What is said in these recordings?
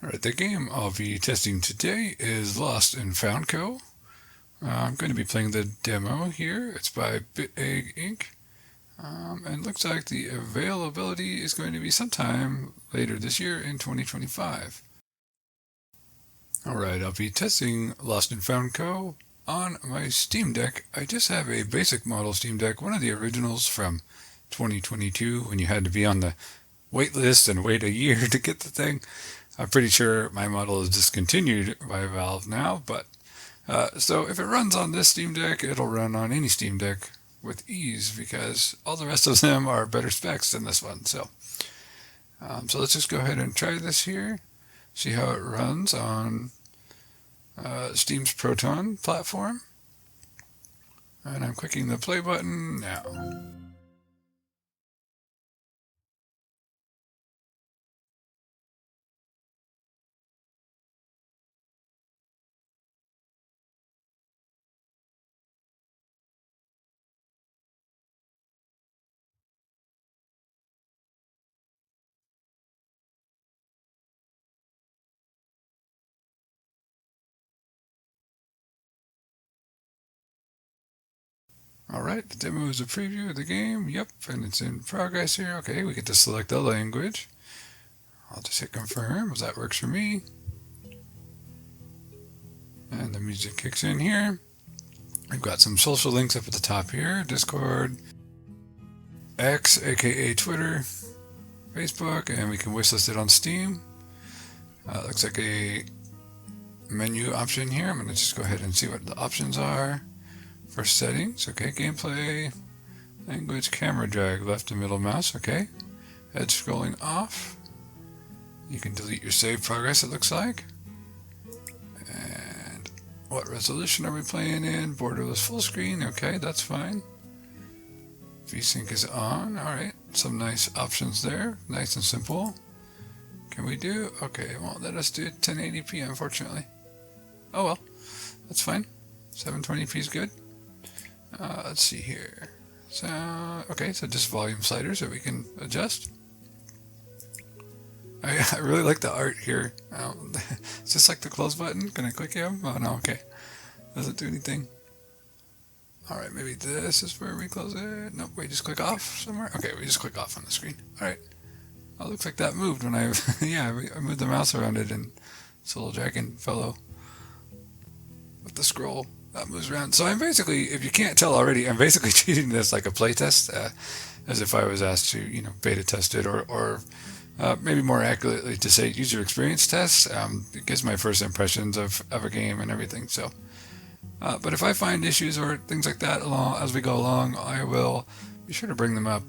Alright, the game I'll be testing today is Lost and Found Co. I'm going to be playing the demo here. It's by BitEgg Inc. And looks like the availability is going to be sometime later this year in 2025. Alright, I'll be testing Lost and Found Co. on my Steam Deck. I just have a basic model Steam Deck, one of the originals from 2022 when you had to be on the wait list and wait a year to get the thing. I'm pretty sure my model is discontinued by Valve now, but so if it runs on this Steam Deck, it'll run on any Steam Deck with ease because all the rest of them are better specs than this one. So let's just go ahead and try this here, see how it runs on Steam's Proton platform. And I'm clicking the play button now. Alright, the demo is a preview of the game. Yep, and it's in progress here. Okay, we get to select the language. I'll just hit confirm, as that works for me. And the music kicks in here. We've got some social links up at the top here. Discord, X, aka Twitter, Facebook, and we can wishlist it on Steam. Looks like a menu option here. I'm going to just go ahead and see what the options are. For settings, okay, gameplay, language, camera drag, left and middle mouse, okay. Head scrolling off. You can delete your save progress, it looks like. And what resolution are we playing in? Borderless full screen, okay, that's fine. VSync is on, alright. Some nice options there, nice and simple. Can we do? Okay, it won't let us do 1080p, unfortunately. Oh well, that's fine. 720p is good. Let's see here. So, okay, so just volume sliders that we can adjust. I really like the art here. It's just like the close button. Can I click him? Oh no, okay. Doesn't do anything. Alright, maybe this is where we close it. Nope, we just click off somewhere. Okay, we just click off on the screen. Alright. Oh, looks like that moved when I, yeah, I moved the mouse around it and this little dragon fellow with the scroll. That moves around. So I'm basically, if you can't tell already, I'm basically treating this like a playtest, as if I was asked to, beta test it, or maybe more accurately to say user experience test. It gives my first impressions of a game and everything. So, but if I find issues or things like that as we go along, I will be sure to bring them up.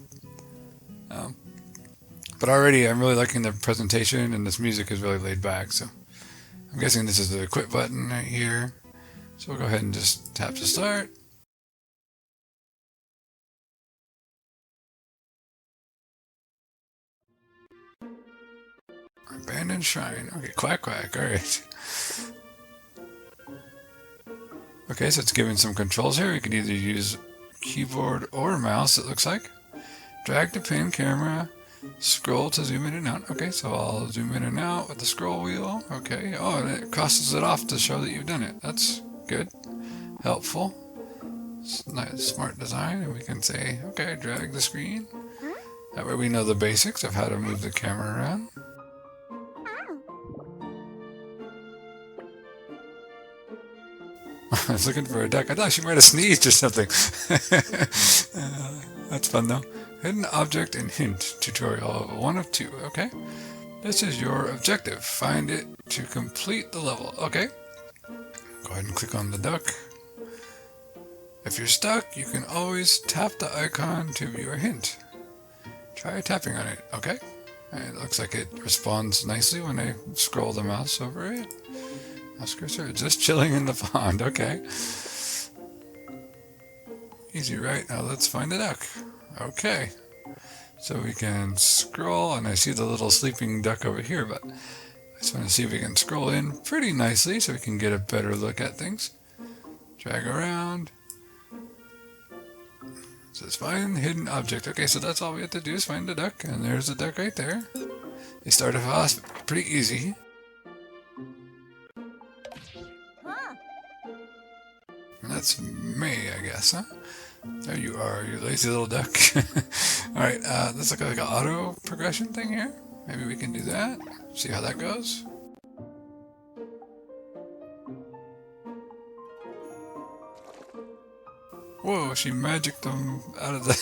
But already I'm really liking the presentation, and this music is really laid back. So I'm guessing this is the quit button right here. So we'll go ahead and just tap to start. Abandoned shrine. Okay, quack quack. Alright. Okay, so it's giving some controls here. You can either use keyboard or mouse, it looks like. Drag to pin camera. Scroll to zoom in and out. Okay, so I'll zoom in and out with the scroll wheel. Okay. Oh, and it crosses it off to show that you've done it. That's good. Helpful. Nice, smart design. And we can say, okay, drag the screen. That way we know the basics of how to move the camera around. I was looking for a duck. I thought she might have sneezed or something. That's fun though. Hidden object and hint tutorial 1 of 2. Okay. This is your objective. Find it to complete the level. Okay. Go ahead and click on the duck. If you're stuck, you can always tap the icon to view a hint. Try tapping on it. Okay. And it looks like it responds nicely when I scroll the mouse over it. Mouse cursor just chilling in the pond. Okay. Easy, right? Now let's find the duck. Okay. So we can scroll, and I see the little sleeping duck over here, but I just want to see if we can scroll in pretty nicely so we can get a better look at things. Drag around. So it's find hidden object. Okay, so that's all we have to do is find the duck, and there's the duck right there. They started off pretty easy. that's me, I guess, huh? There you are, you lazy little duck. Alright, let's look like an auto progression thing here. Maybe we can do that. See how that goes. Whoa, she magicked them out of the...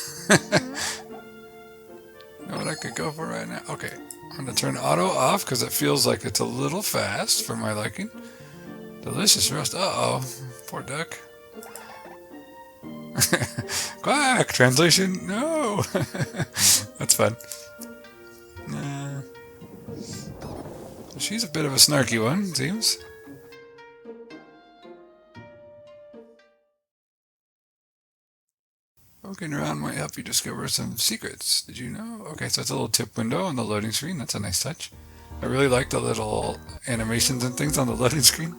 You know what I could go for right now? Okay, I'm going to turn auto off because it feels like it's a little fast for my liking. Delicious roast. Uh-oh, poor duck. Quack! Translation? No! That's fun. She's a bit of a snarky one, seems. Poking around might help you discover some secrets. Did you know? Okay, so it's a little tip window on the loading screen. That's a nice touch. I really like the little animations and things on the loading screen.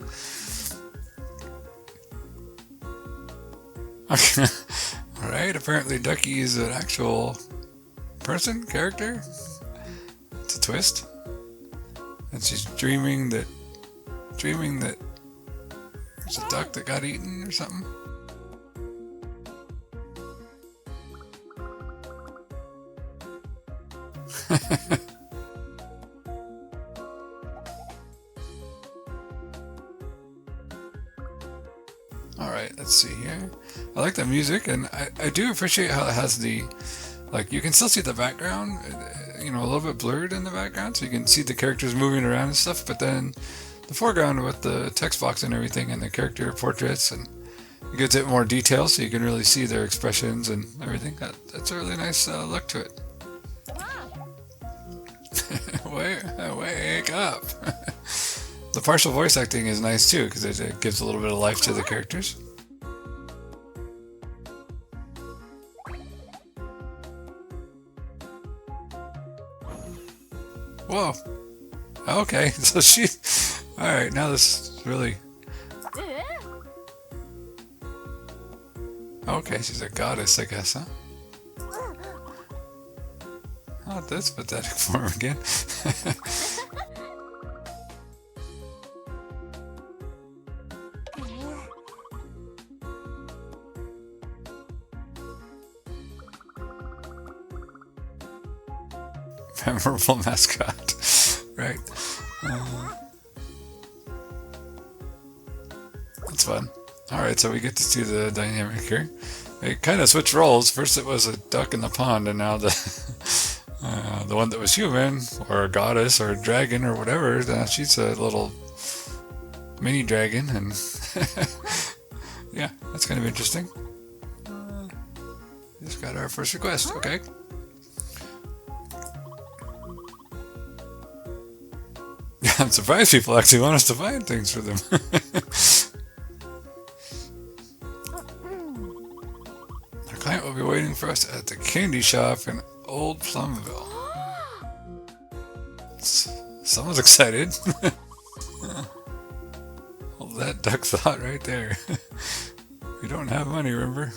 Okay. Alright, apparently Ducky is an actual person, character. It's a twist. And she's dreaming that there's a duck that got eaten or something. Alright, let's see here. I like the music, and I do appreciate how it has the, like, you can still see the background, you know, a little bit blurred in the background, so you can see the characters moving around and stuff, but then the foreground with the text box and everything and the character portraits, and it gives it more detail so you can really see their expressions and everything. That's a really nice look to it. Wake up! The partial voice acting is nice too because it gives a little bit of life to the characters. Whoa! Okay, so she... Alright, now this is really... Okay, she's a goddess, I guess, huh? Oh, that's pathetic form again. Memorable mascot. Right. That's fun. Alright, so we get to see the dynamic here. It kind of switched roles. First it was a duck in the pond, and now the one that was human, or a goddess, or a dragon, or whatever, she's a little mini dragon, and yeah, that's kind of interesting. Just got our first request, okay. Yeah, I'm surprised people actually want us to find things for them. Our client will be waiting for us at the candy shop in Old Plumville. Someone's excited. Well, that duck thought right there. We don't have money, remember?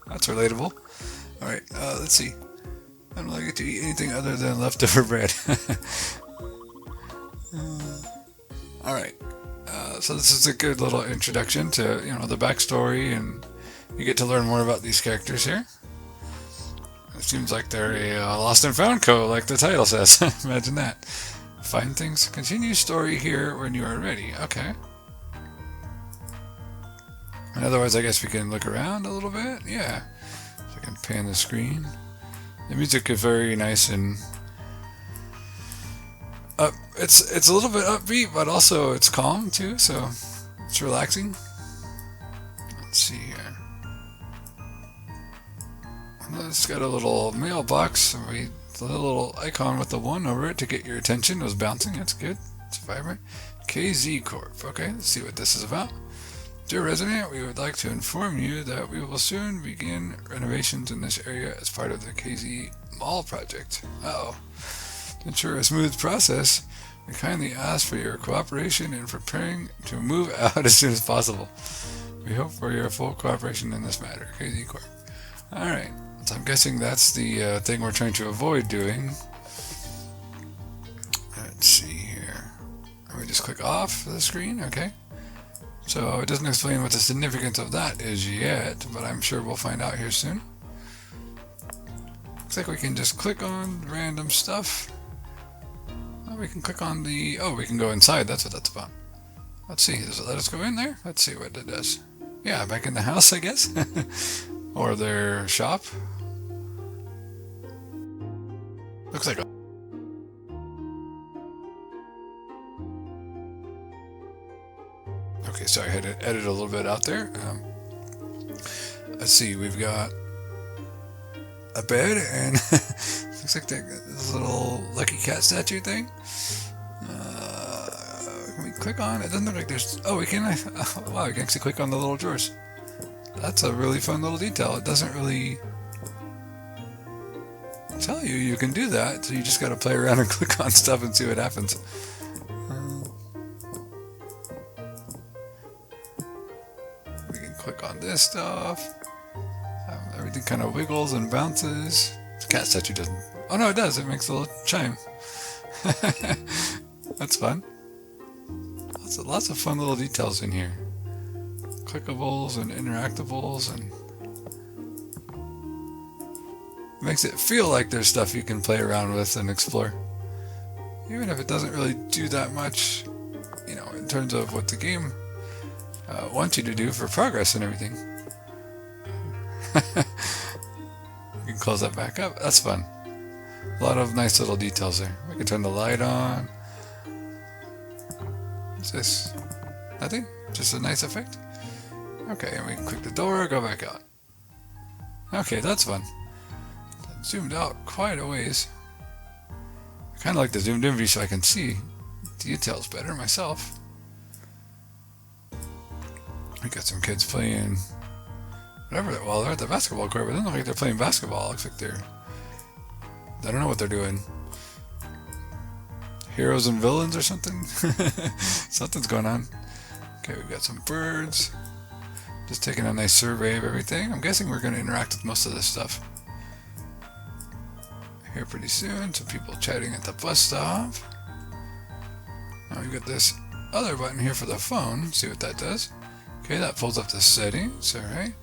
That's relatable. Alright, let's see. I don't like to eat anything other than leftover bread. Alright, so this is a good little introduction to, you know, the backstory, and you get to learn more about these characters here. It seems like they're a lost and found co, like the title says. Imagine that. Find things. Continue story here when you are ready. Okay. And otherwise, I guess we can look around a little bit. Yeah. So I can pan the screen. The music is very nice and it's a little bit upbeat, but also it's calm too, so it's relaxing. Let's see here. It's got a little mailbox. The little icon with the 1 over it to get your attention was bouncing. That's good. It's vibrant. KZ Corp. Okay, let's see what this is about. Dear resident, we would like to inform you that we will soon begin renovations in this area as part of the KZ Mall project. Uh-oh. To ensure a smooth process, we kindly ask for your cooperation in preparing to move out as soon as possible. We hope for your full cooperation in this matter. KZ Corp. Alright, so I'm guessing that's the thing we're trying to avoid doing. Let's see here. We just click off the screen, okay. So it doesn't explain what the significance of that is yet, but I'm sure we'll find out here soon. Looks like we can just click on random stuff. Oh, we can click on the... Oh, we can go inside. That's what that's about. Let's see. Does it let us go in there? Let's see what it does. Yeah, back in the house, I guess. Or their shop. Looks like a... Okay, sorry, I had to edit a little bit out there. Let's see, we've got a bed and looks like this little lucky cat statue thing. Can we click on? It doesn't look like there's... Oh, we can... wow, we can actually click on the little drawers. That's a really fun little detail. It doesn't really tell you you can do that, so you just got to play around and click on stuff and see what happens. We can click on this stuff. Everything kind of wiggles and bounces. The cat statue doesn't. Oh no, it does. It makes a little chime. That's fun. Lots of fun little details in here. Clickables and interactables, and makes it feel like there's stuff you can play around with and explore. Even if it doesn't really do that much, you know, in terms of what the game wants you to do for progress and everything. You can close that back up. That's fun. A lot of nice little details there. We can turn the light on. What's this? Nothing? Just a nice effect? Okay, and we can click the door, go back out. Okay, that's fun. Zoomed out quite a ways. I kind of like the zoomed in view so I can see details better myself. We got some kids playing whatever. Well, they're at the basketball court, but it doesn't look like they're playing basketball. It looks like they're... I don't know what they're doing. Heroes and villains or something? Something's going on. Okay, we've got some birds. Just taking a nice survey of everything. I'm guessing we're going to interact with most of this stuff here pretty soon. Some people chatting at the bus stop. Now we've got this other button here for the phone. See what that does. Okay, that pulls up the settings. Alright.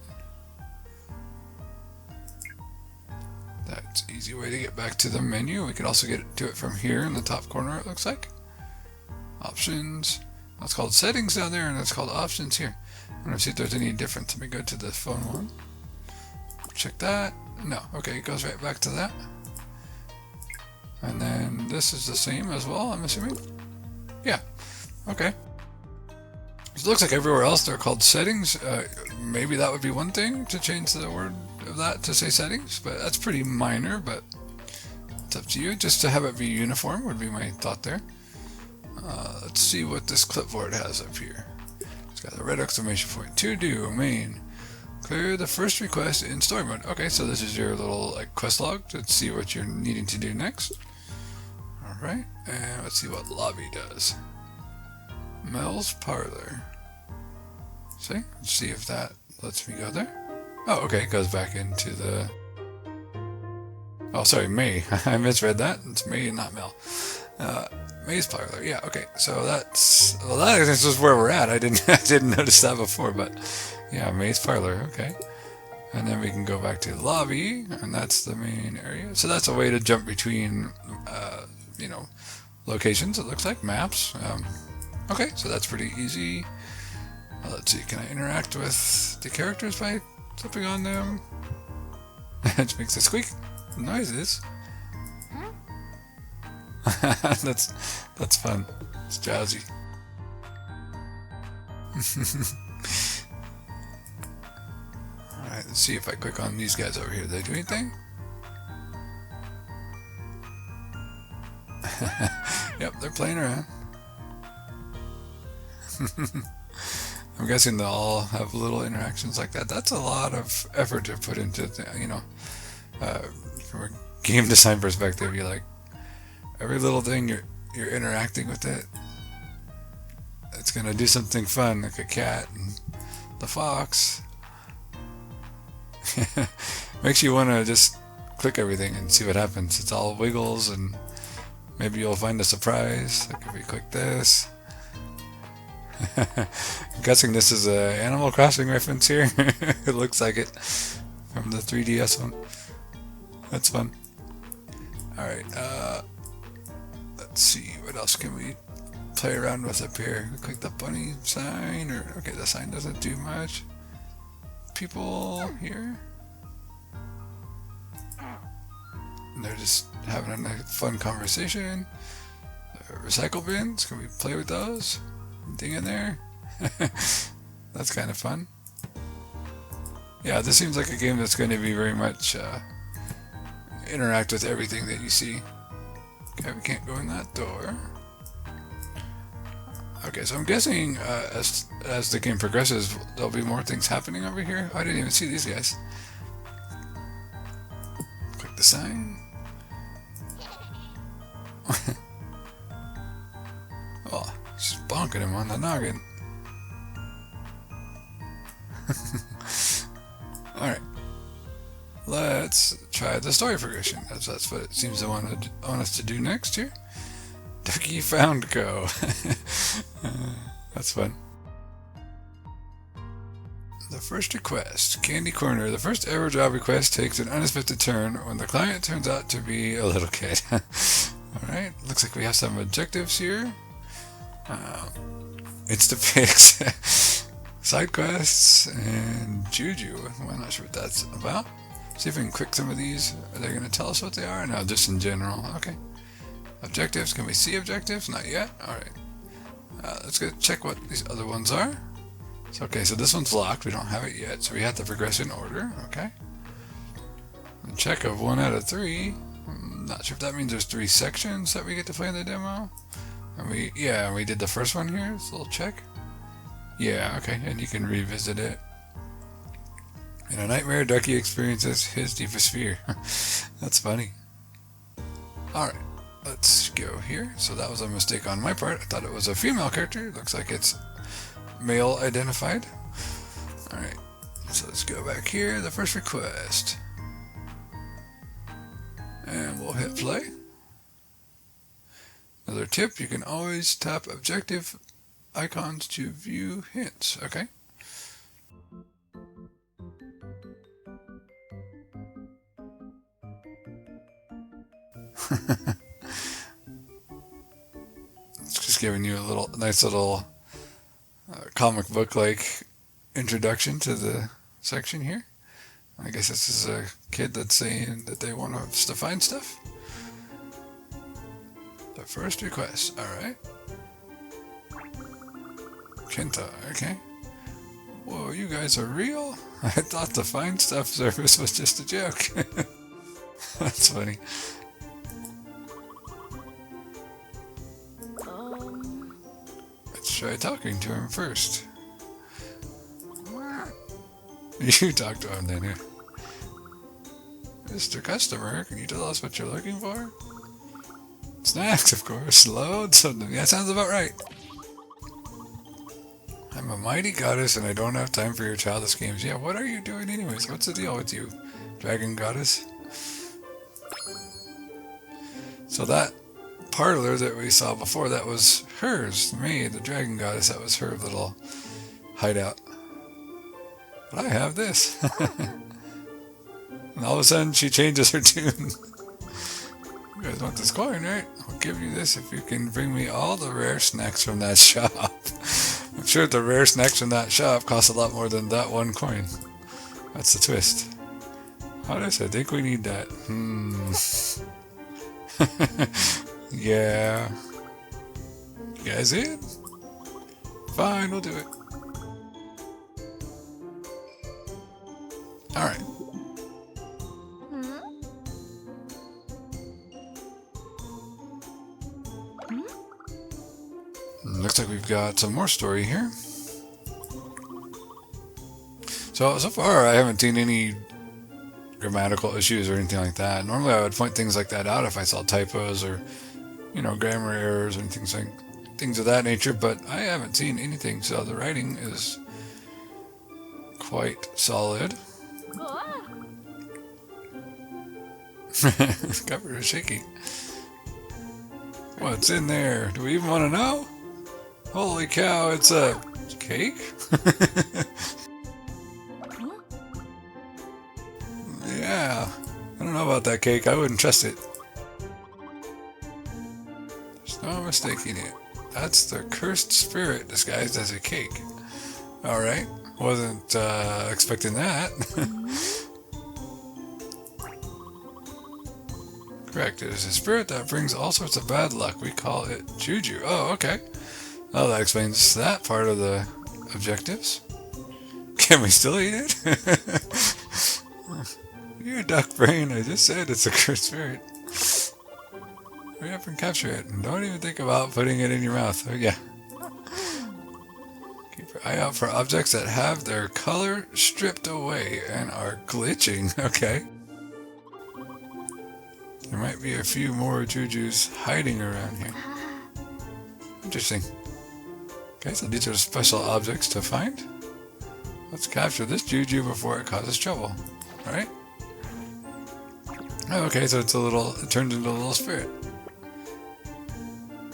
That's an easy way to get back to the menu. We could also get to it from here in the top corner, it looks like. Options. That's called settings down there, and that's called options here. I'm going to see if there's any difference. Let me go to the phone one. Check that. No. Okay, it goes right back to that. And then this is the same as well, I'm assuming. Yeah. Okay. It looks like everywhere else they're called settings. Maybe that would be one thing to change the word of that to say settings, but that's pretty minor, but it's up to you. Just to have it be uniform would be my thought there. Let's see what this clipboard has up here. It's got a red exclamation point. To do, main. Clear the first request in story mode. Okay, so this is your little like quest log to see what you're needing to do next. Alright, and let's see what lobby does. Mel's parlor. See? Let's see if that lets me go there. Oh, okay, it goes back into the... Oh, sorry, May. I misread that. It's May and not Mel. May's parlor. Yeah, okay. So that's... Well, that is just where we're at. I didn't notice that before, but... Yeah, May's parlor. Okay. And then we can go back to lobby, and that's the main area. So that's a way to jump between, you know, locations, it looks like. Maps. Okay, so that's pretty easy. Let's see, can I interact with the characters by flipping on them? It makes a squeak noises. That's fun. It's jazzy. Alright, let's see if I click on these guys over here. Do they do anything? Yep, they're playing around. I'm guessing they'll all have little interactions like that. That's a lot of effort to put into, you know, from a game design perspective. You like every little thing you're interacting with it. It's gonna do something fun, like a cat and the fox. Makes you want to just click everything and see what happens. It's all wiggles, and maybe you'll find a surprise. Like if we click this. I'm guessing this is a Animal Crossing reference here. It looks like it from the 3DS one. That's fun. Alright, let's see, what else can we play around with up here? Click the bunny sign, or okay, the sign doesn't do much. People here, and they're just having a nice, fun conversation. Recycle bins, can we play with those? Anything in there? That's kind of fun. Yeah, this seems like a game that's going to be very much interact with everything that you see. Okay, we can't go in that door. Okay, so I'm guessing as the game progresses, there'll be more things happening over here. Oh, I didn't even see these guys. Click the sign. Oh, she's bonking him on the noggin. Alright. Let's try the story progression. That's what it seems to want us to do next here. Ducky found go. That's fun. The first request, Candy Corner. The first ever job request takes an unexpected turn when the client turns out to be a little kid. Alright, looks like we have some objectives here. Instapics, side quests, and Juju. I'm not sure what that's about. See if we can click some of these. Are they going to tell us what they are? No, just in general. Okay. Objectives. Can we see objectives? Not yet. Alright. Let's go check what these other ones are. Okay, so this one's locked. We don't have it yet. So we have to progress in order. Okay. A check of 1 out of 3. I'm not sure if that means there's 3 sections that we get to play in the demo. And we did the first one here. This little check. Yeah, okay. And you can revisit it. In a nightmare, Ducky experiences his deepest fear. That's funny. Alright, let's go here. So that was a mistake on my part. I thought it was a female character. Looks like it's male identified. Alright, so let's go back here. The first request. And we'll hit play. Another tip, you can always tap objective icons to view hints. Okay. It's just giving you a nice little comic book like introduction to the section here. I guess this is a kid that's saying that they want us to find stuff. The first request, alright. Kenta, okay. Whoa, you guys are real? I thought the find stuff service was just a joke. That's funny. Let's try talking to him first. You talk to him then. Mr. Customer, can you tell us what you're looking for? Snacks, of course. Loads of them. Yeah, that sounds about right. I'm a mighty goddess and I don't have time for your childish games. Yeah, what are you doing anyways? What's the deal with you, dragon goddess? So that parlor that we saw before, that was hers, me, the dragon goddess. That was her little hideout. But I have this. And all of a sudden she changes her tune. You guys want this coin, right? I'll give you this if you can bring me all the rare snacks from that shop. I'm sure the rare snacks from that shop cost a lot more than that one coin. That's the twist. Honest, I think we need that. Yeah. You guys in? Fine, we'll do it. Alright. Looks like we've got some more story here. So far I haven't seen any grammatical issues or anything like that. Normally I would point things like that out if I saw typos or, grammar errors or things of that nature, but I haven't seen anything, so the writing is quite solid. Cover is shaky. What's in there? Do we even want to know? Holy cow, it's a cake? Yeah, I don't know about that cake. I wouldn't trust it. There's no mistaking it. That's the cursed spirit disguised as a cake. Alright, wasn't expecting that. Correct, it is a spirit that brings all sorts of bad luck. We call it juju. Oh, okay. Well, that explains that part of the objectives. Can we still eat it? You duck brain, I just said it's a cursed spirit. Hurry up and capture it. And don't even think about putting it in your mouth. Oh, yeah. Keep your eye out for objects that have their color stripped away and are glitching. Okay. There might be a few more jujus hiding around here. Interesting. Okay, so these are special objects to find. Let's capture this juju before it causes trouble. Alright? Okay, so it turns into a little spirit.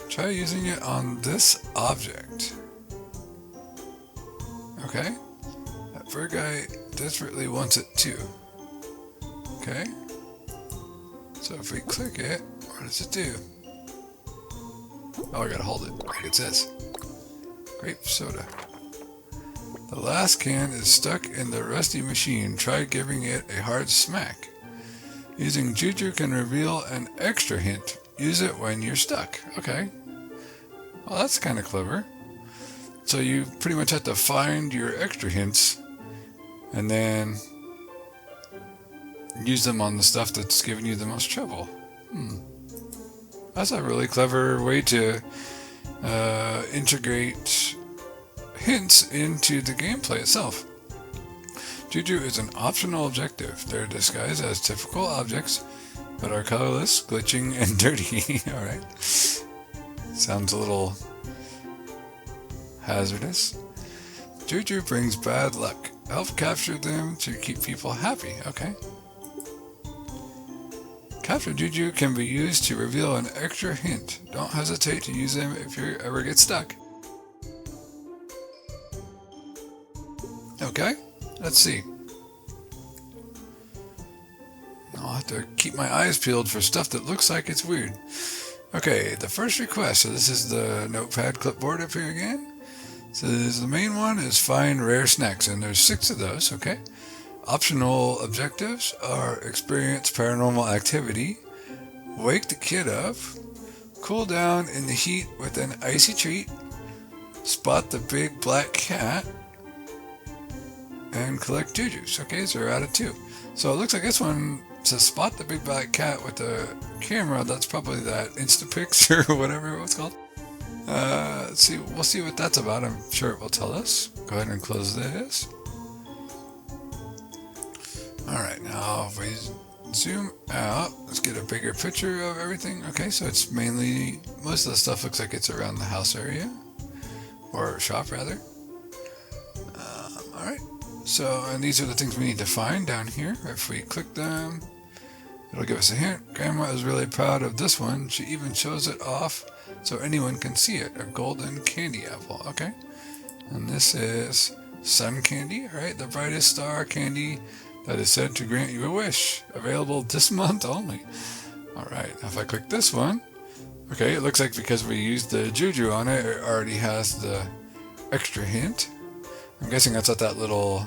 Try using it on this object. Okay? That bird guy desperately wants it too. Okay? So if we click it, what does it do? Oh, I gotta hold it, like it says. Grape soda. The last can is stuck in the rusty machine. Try giving it a hard smack. Using juju can reveal an extra hint. Use it when you're stuck. Okay. Well, that's kind of clever. So you pretty much have to find your extra hints and then use them on the stuff that's giving you the most trouble. That's a really clever way to integrate hints into the gameplay itself. Juju is an optional objective. They're disguised as typical objects, but are colorless, glitching, and dirty. Alright. Sounds a little hazardous. Juju brings bad luck. Help capture them to keep people happy. Okay. Capture Juju can be used to reveal an extra hint. Don't hesitate to use them if you ever get stuck. Okay, let's see. I'll have to keep my eyes peeled for stuff that looks like it's weird. Okay, the first request. So this is the notepad clipboard up here again. So the main one is find rare snacks, and there's 6 of those, okay? Optional objectives are experience paranormal activity, wake the kid up, cool down in the heat with an icy treat, spot the big black cat, and collect jujus. Okay, so we're out of 2. So it looks like this one says spot the big black cat with the camera. That's probably that Instapix or whatever it was called. Let's see. We'll see what that's about. I'm sure it will tell us. Go ahead and close this. Alright, now if we zoom out, let's get a bigger picture of everything. Okay, so it's mainly, most of the stuff looks like it's around the house area, or shop rather. Alright, so, and these are the things we need to find down here. If we click them, it'll give us a hint. Grandma is really proud of this one. She even shows it off so anyone can see it. A golden candy apple, okay? And this is sun candy, right? The brightest star candy that is said to grant you a wish. Available this month only. Alright, if I click this one, okay, it looks like because we used the juju on it, it already has the extra hint. I'm guessing that's what that little,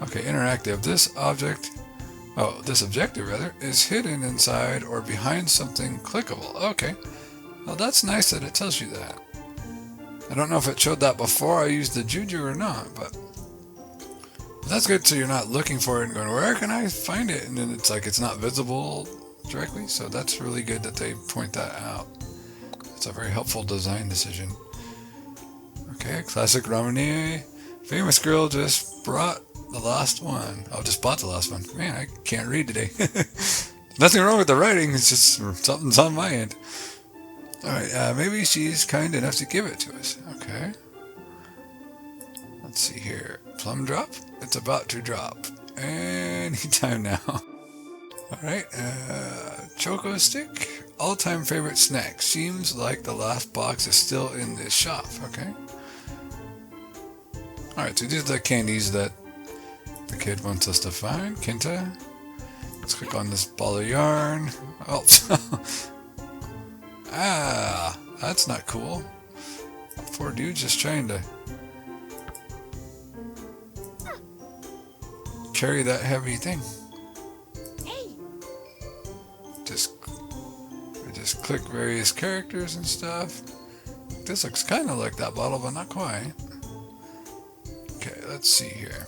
okay, interactive. This objective rather, is hidden inside or behind something clickable. Okay, well that's nice that it tells you that. I don't know if it showed that before I used the juju or not, but that's good, so you're not looking for it and going, where can I find it? And then it's like it's not visible directly, so that's really good that they point that out. It's a very helpful design decision. Okay, classic ramen. Famous girl just brought the last one. Oh, just bought the last one. Man, I can't read today. Nothing wrong with the writing, it's just something's on my end. Alright, maybe she's kind enough to give it to us. Okay. Let's see here. Plum drop? It's about to drop. Anytime now. Alright, choco stick. all-time favorite snack. Seems like the last box is still in this shop. Okay. Alright, so these are the candies that the kid wants us to find. Kenta. Let's click on this ball of yarn. Oh. Ah, that's not cool. Poor dude just trying to carry that heavy thing. Just click various characters and stuff. This looks kind of like that bottle, but not quite. Okay, let's see here.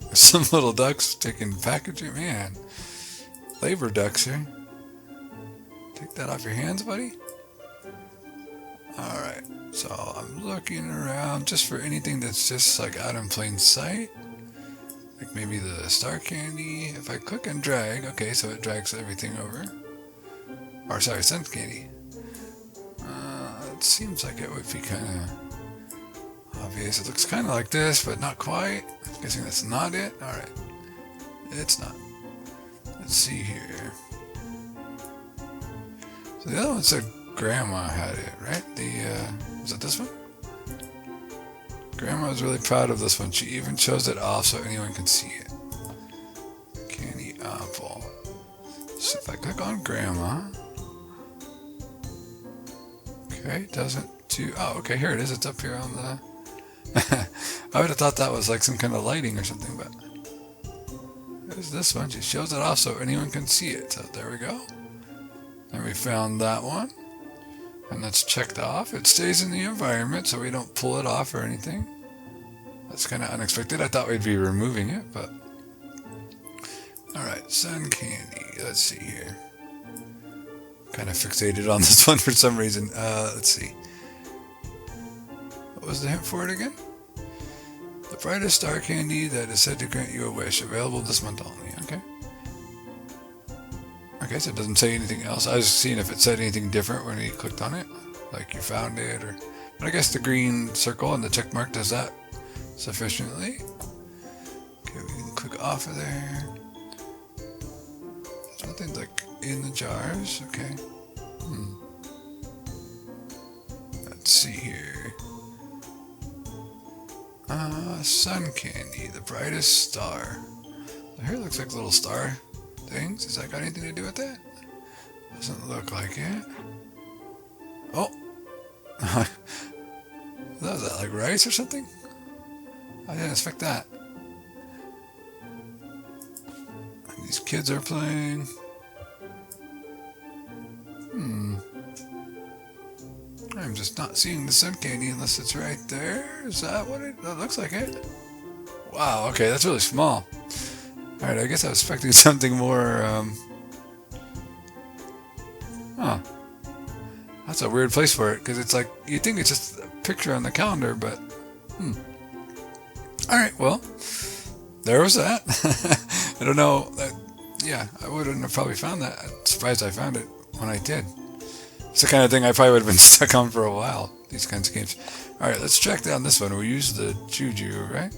There's some little ducks taking packaging. Man, labor ducks here. Take that off your hands, buddy. Alright, so I'm looking around just for anything that's just like out in plain sight. Like maybe the star candy. If I click and drag, okay, so it drags everything over. Or sorry, sun candy. It seems like it would be kind of obvious. It looks kind of like this, but not quite. I'm guessing that's not it. Alright, it's not. Let's see here. So the other one said Grandma had it, right? Was it this one? Grandma was really proud of this one. She even shows it off so anyone can see it. Candy apple. So if I click on Grandma. Okay, doesn't do. Oh, okay, here it is. It's up here on the. I would have thought that was like some kind of lighting or something, but. There's this one. She shows it off so anyone can see it. So there we go. And we found that one. And that's checked off. It stays in the environment so we don't pull it off or anything. That's kind of unexpected. I thought we'd be removing it, but... Alright, sun candy. Let's see here. Kind of fixated on this one for some reason. Let's see. What was the hint for it again? The brightest star candy that is said to grant you a wish. Available this month only. Okay. Okay, so it doesn't say anything else. I was seeing if it said anything different when we clicked on it. Like you found it or... But I guess the green circle and the check mark does that sufficiently. Okay, we can click off of there. There's nothing like in the jars. Okay. Let's see here. Sun candy, the brightest star. Here looks like little star things. Has that got anything to do with that? Doesn't look like it. Oh! Was that like rice or something? I didn't expect that. And these kids are playing. I'm just not seeing the sun candy unless it's right there. Is that what it... That looks like it. Wow, okay, that's really small. Alright, I guess I was expecting something more, Huh. That's a weird place for it, because it's like, you think it's just a picture on the calendar, but... Alright, well, there was that. I don't know, yeah, I wouldn't have probably found that. I'm surprised I found it when I did. It's the kind of thing I probably would have been stuck on for a while, these kinds of games. Alright, let's track down this one. We use the Juju, right?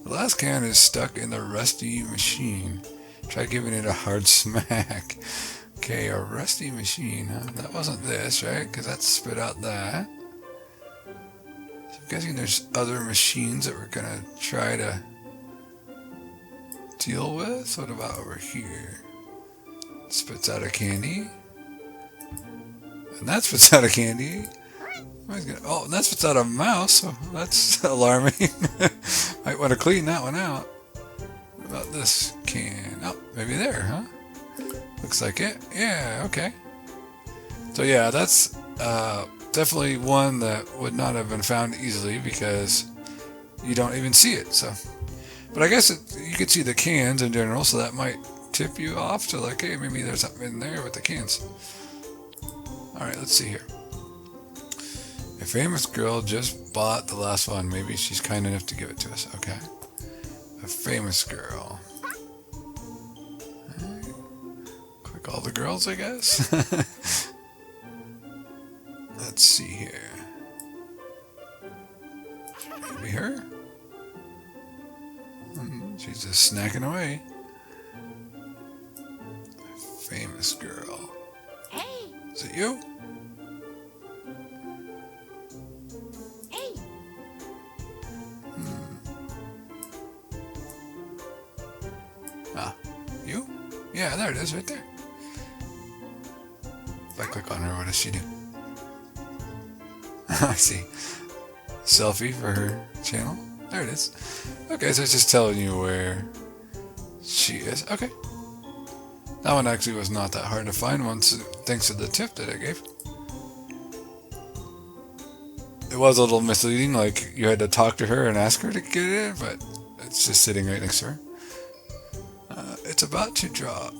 The last can is stuck in the rusty machine. Try giving it a hard smack. Okay, a rusty machine, huh? That wasn't this, right? Because that spit out that. So I'm guessing there's other machines that we're going to try to deal with. What about over here? Spits out a candy. And that spits out a candy. Oh, and that spits out a mouse. So that's alarming. Might want to clean that one out. What about this can? Oh, maybe there, huh? Looks like it. Yeah, okay. So yeah, that's definitely one that would not have been found easily because you don't even see it. So, but I guess you could see the cans in general, so that might tip you off to like, hey, maybe there's something in there with the cans. Alright, let's see here. A famous girl just bought the last one. Maybe she's kind enough to give it to us. Okay. A famous girl. Right. Click all the girls, I guess. Let's see here. Maybe her? She's just snacking away. famous girl. Hey, Is it you? hey. Ah, you? Yeah, there it is, right there. If I click on her, what does she do? I see. Selfie for her channel. There it is. Okay, so it's just telling you where she is. Okay. That one actually was not that hard to find once, thanks to the tip that I gave. It was a little misleading, like you had to talk to her and ask her to get it, but it's just sitting right next to her. It's about to drop.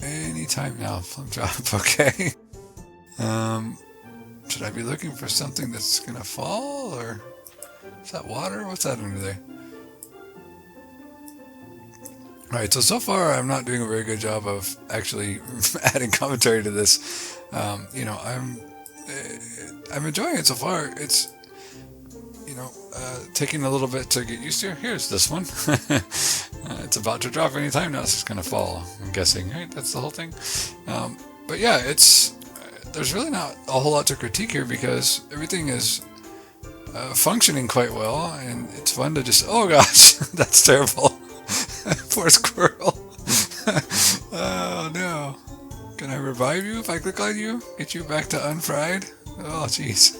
Anytime now, plum drop, okay. Should I be looking for something that's gonna fall, or is that water? What's that under there? Alright, so far I'm not doing a very good job of actually adding commentary to this. I'm enjoying it so far. It's, taking a little bit to get used to. Here's this one. It's about to drop any time now. It's just gonna fall, I'm guessing, right? That's the whole thing. But yeah, there's really not a whole lot to critique here because everything is functioning quite well, and it's fun to just, oh gosh, that's terrible. Poor squirrel. Oh no. Can I revive you if I click on you? Get you back to unfried? Oh jeez.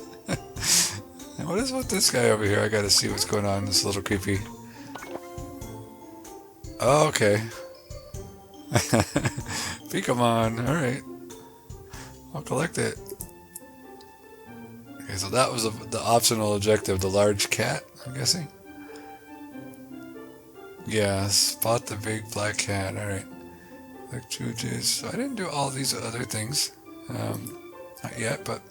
And what is with this guy over here? I gotta see what's going on. This little creepy. Oh, okay. Pokemon. Alright. I'll collect it. Okay, so that was the optional objective, the large cat, I'm guessing. Yeah, spot the big black cat. Alright. Like Juju's. So I didn't do all these other things. Not yet, but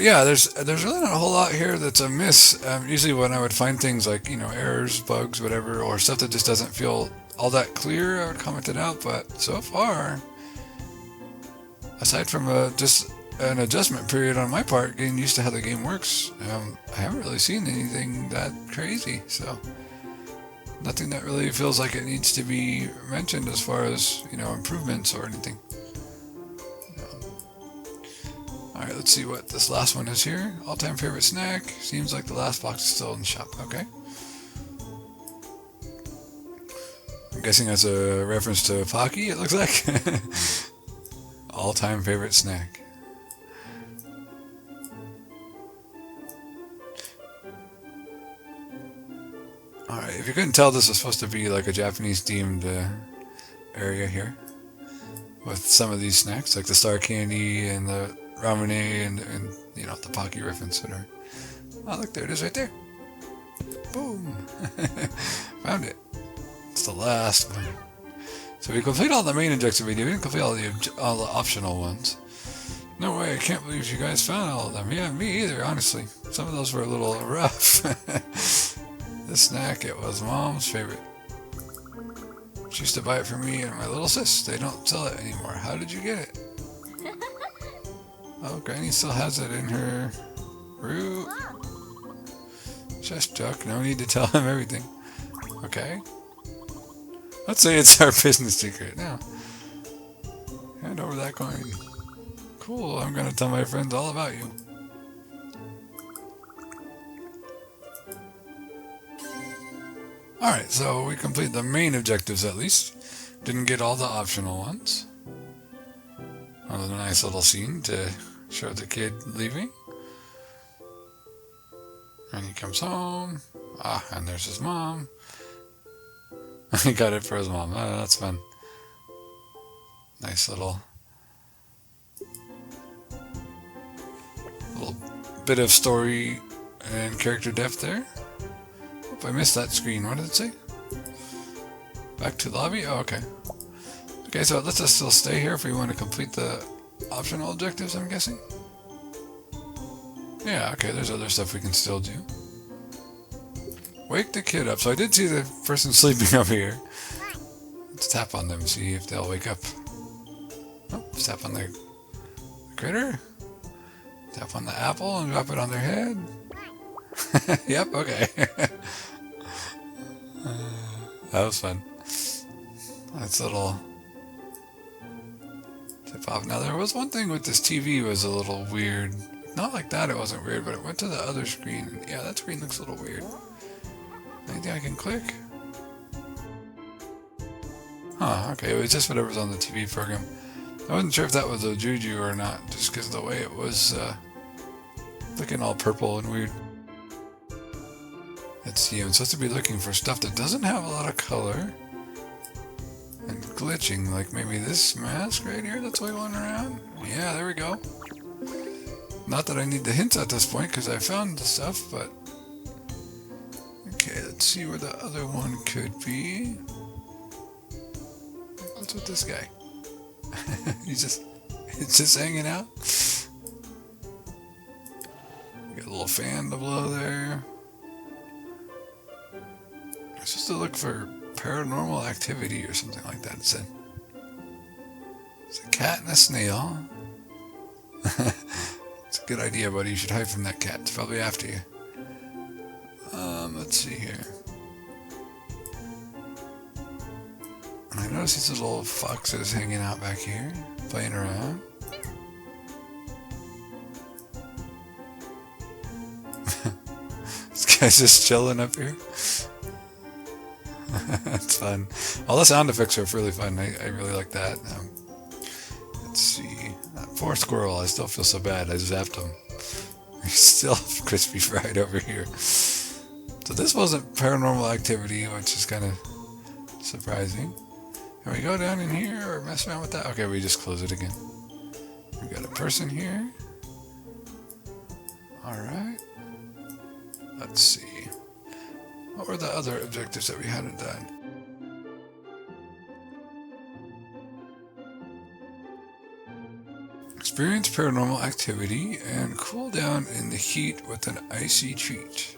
yeah, there's really not a whole lot here that's a miss. Usually when I would find things like, errors, bugs, whatever, or stuff that just doesn't feel all that clear, I would comment it out. But so far, aside from just an adjustment period on my part, getting used to how the game works, I haven't really seen anything that crazy. So nothing that really feels like it needs to be mentioned as far as, improvements or anything. Alright, let's see what this last one is here. All-time favorite snack. Seems like the last box is still in the shop. Okay. I'm guessing that's a reference to Pocky, it looks like. All-time favorite snack. Alright, if you couldn't tell, this is supposed to be like a Japanese-themed area here. With some of these snacks, like the Star Candy and the Ramune and the Pocky reference. Whatever. Oh, look, there it is right there. Boom. Found it. It's the last one. So we complete all the main objectives we do. We didn't complete all the optional ones. No way, I can't believe you guys found all of them. Yeah, me either, honestly. Some of those were a little rough. This snack, it was Mom's favorite. She used to buy it for me and my little sis. They don't sell it anymore. How did you get it? Oh, Granny still has it in her root. Just Chuck. No need to tell him everything. Okay. Let's say it's our business secret now. Hand over that coin. Cool. I'm gonna tell my friends all about you. Alright, so we completed the main objectives at least. Didn't get all the optional ones. Another nice little scene to show the kid leaving. And he comes home. Ah, and there's his mom. He got it for his mom. Oh, that's fun. Nice little bit of story and character depth there. Oop, I missed that screen. What did it say? Back to lobby? Oh, okay. Okay, so it lets us still stay here if we want to complete the optional objectives, I'm guessing. Yeah, okay, there's other stuff we can still do. Wake the kid up. So I did see the person sleeping over here. Let's tap on them and see if they'll wake up. Oh, tap on the critter. Tap on the apple and drop it on their head. Yep, okay. That was fun. That's a little tip off. Now there was one thing with this TV was a little weird. Not like that, it wasn't weird, but it went to the other screen. And yeah, that screen looks a little weird. Anything I can click? Huh, okay, it was just whatever's on the TV program. I wasn't sure if that was a juju or not, just because of the way it was looking all purple and weird. Let's see, I'm supposed to be looking for stuff that doesn't have a lot of color. And glitching, like maybe this mask right here that's wiggling around. Yeah, there we go. Not that I need the hints at this point, because I found the stuff, but... Okay, let's see where the other one could be. What's with this guy? He's just hanging out. Got a little fan to blow there. I'm supposed to look for paranormal activity or something like that. It said. It's a cat and a snail. It's a good idea, buddy. You should hide from that cat. It's probably after you. Let's see here. I notice these little foxes hanging out back here, playing around. This guy's just chilling up here. That's fun. All the sound effects are really fun. I really like that. Let's see. That poor squirrel, I still feel so bad. I zapped him. He's still crispy fried over here. So this wasn't paranormal activity, which is kind of surprising. Can we go down in here or mess around with that? Okay, we just close it again. We got a person here. Alright. Let's see. What were the other objectives that we hadn't done? Experience paranormal activity and cool down in the heat with an icy treat.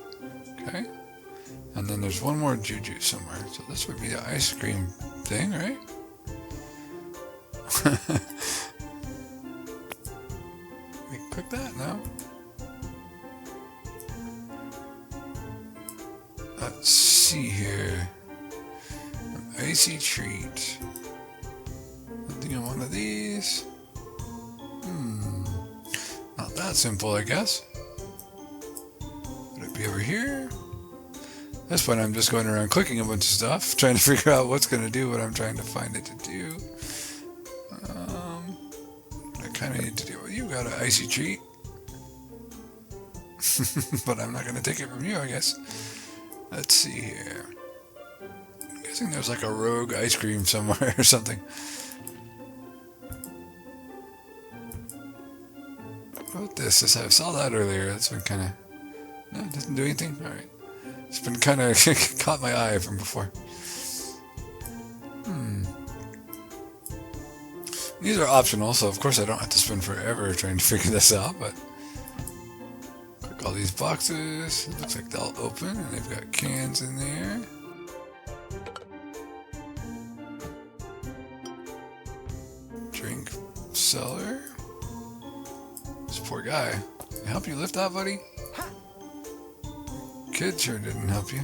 Okay. And then there's one more juju somewhere. So this would be the ice cream thing, right? We click that now. Let's see here. An icy treat. Something on one of these. Not that simple, I guess. Would it be over here? At this point, I'm just going around clicking a bunch of stuff, trying to figure out what's going to do what I'm trying to find it to do. I kind of need to do. Well, you got an icy treat, but I'm not going to take it from you, I guess. Let's see here. I'm guessing there's like a rogue ice cream somewhere or something. What about this? I saw that earlier. That's been kind of... No, it doesn't do anything? Alright. It's been kind of caught my eye from before. These are optional, so of course I don't have to spend forever trying to figure this out, but... Click all these boxes. It looks like they'll open, and they've got cans in there. Drink cellar. This poor guy. Can I help you lift that, buddy? Kid sure didn't help you.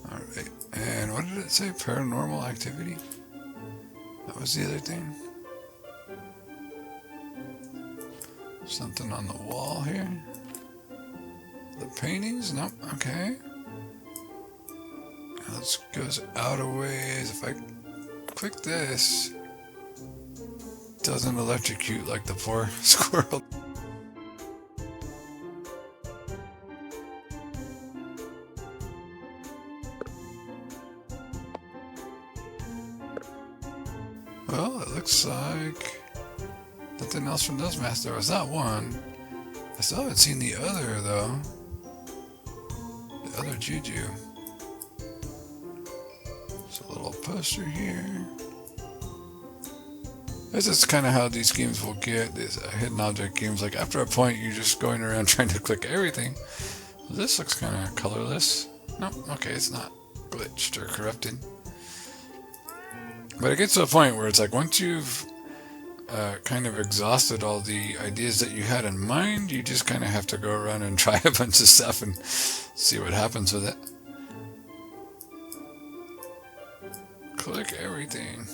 Alright, and what did it say? Paranormal activity? That was the other thing. Something on the wall here. The paintings? Nope, okay. This goes out a ways. If I click this, it doesn't electrocute like the poor squirrel. Well, it looks like nothing else from those masks. There was that one. I still haven't seen the other though. The other juju. A little poster here. This is kind of how these games will get, these hidden object games. Like after a point, you're just going around trying to click everything. This looks kind of colorless. No, okay, it's not glitched or corrupted. But it gets to a point where it's like once you've kind of exhausted all the ideas that you had in mind. You just kind of have to go around and try a bunch of stuff and see what happens with it. Click everything.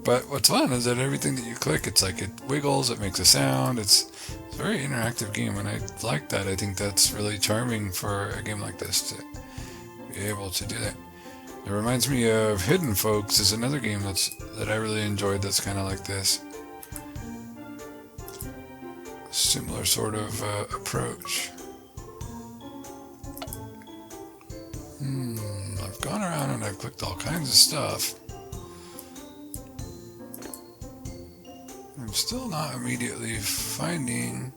But what's fun is that everything that you click, it's like it wiggles, it makes a sound. It's a very interactive game, and I like that. I think that's really charming for a game like this to be able to do that. It reminds me of Hidden Folks is another game that I really enjoyed that's kind of like this. Similar sort of approach. I've gone around and I've clicked all kinds of stuff. I'm still not immediately finding